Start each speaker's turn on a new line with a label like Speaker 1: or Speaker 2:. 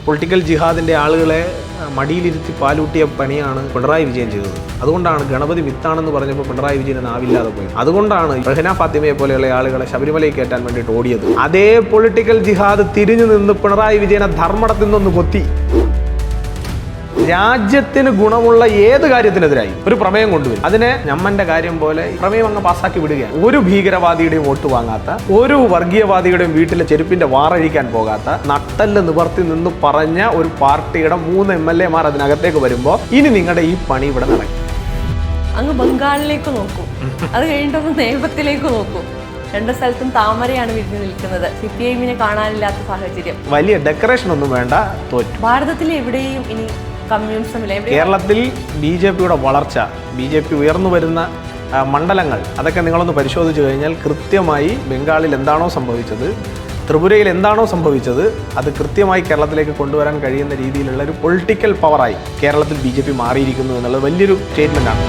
Speaker 1: Political ജിഹാദിൻ്റെ ആളുകളെ മടിയിലിരുത്തി പാലൂട്ടിയ പണിയാണ് പിണറായി വിജയൻ ചെയ്തത്. അതുകൊണ്ടാണ് ഗണപതി വിത്താണെന്ന് പറഞ്ഞപ്പോൾ പിണറായി വിജയന് നാവില്ലാതെ പോയി. അതുകൊണ്ടാണ് റഹ്ന ഫാത്തിമയെ പോലെയുള്ള ആളുകളെ ശബരിമലയിൽ കയറ്റാൻ വേണ്ടിയിട്ട് ഓടിയത്. അതേ പൊളിറ്റിക്കൽ ജിഹാദ് തിരിഞ്ഞു നിന്ന് പിണറായി വിജയനെ ധർമ്മടത്തിൽ നിന്നൊന്ന് കൊത്തി. രാജ്യത്തിന് ഗുണമുള്ള ഏത് കാര്യത്തിനെതിരായി ഒരു പ്രമേയം കൊണ്ടുവരും, അതിനെ ഞമ്മന്റെ കാര്യം പോലെ പ്രമേയം അങ്ങ് പാസ്സാക്കി വിടുകയാണ്. ഒരു ഭീകരവാദിയുടെയും വോട്ട് വാങ്ങാത്ത, ഒരു വർഗീയവാദിയുടെയും വീട്ടിലെ ചെരുപ്പിന്റെ വാറഴിക്കാൻ പോകാത്ത, നട്ടല് നിവർത്തി നിന്ന് പറഞ്ഞ ഒരു പാർട്ടിയുടെ 3 MLA-മാർ അതിനകത്തേക്ക് വരുമ്പോൾ ഇനി നിങ്ങളുടെ ഈ പണി ഇവിടെ നടക്കും.
Speaker 2: അങ്ങ് ബംഗാളിലേക്ക് നോക്കൂ, അത് കഴിഞ്ഞിട്ടൊന്ന് നേമത്തിലേക്ക് നോക്കൂ. 2 സ്ഥലത്തും താമരയാണ് വിരിഞ്ഞു നിൽക്കുന്നത്. CPI-നെ കാണാനില്ലാത്ത സാഹചര്യം.
Speaker 1: വലിയ ഡെക്കറേഷൻ ഒന്നും വേണ്ട, തോറ്റു.
Speaker 2: ഭാരതത്തിൽ എവിടെയും ഇനി കമ്മ്യൂണിസമില്ല.
Speaker 1: കേരളത്തിൽ BJP-യുടെ വളർച്ച, BJP ഉയർന്നു വരുന്ന മണ്ഡലങ്ങൾ, അതൊക്കെ നിങ്ങളൊന്ന് പരിശോധിച്ച് കഴിഞ്ഞാൽ കൃത്യമായി ബംഗാളിൽ എന്താണോ സംഭവിച്ചത്, ത്രിപുരയിൽ എന്താണോ സംഭവിച്ചത്, അത് കൃത്യമായി കേരളത്തിലേക്ക് കൊണ്ടുവരാൻ കഴിയുന്ന രീതിയിലുള്ള ഒരു പൊളിറ്റിക്കൽ പവറായി കേരളത്തിൽ BJP മാറിയിരിക്കുന്നു എന്നുള്ളത് വലിയൊരു സ്റ്റേറ്റ്മെൻറ്റാണ്.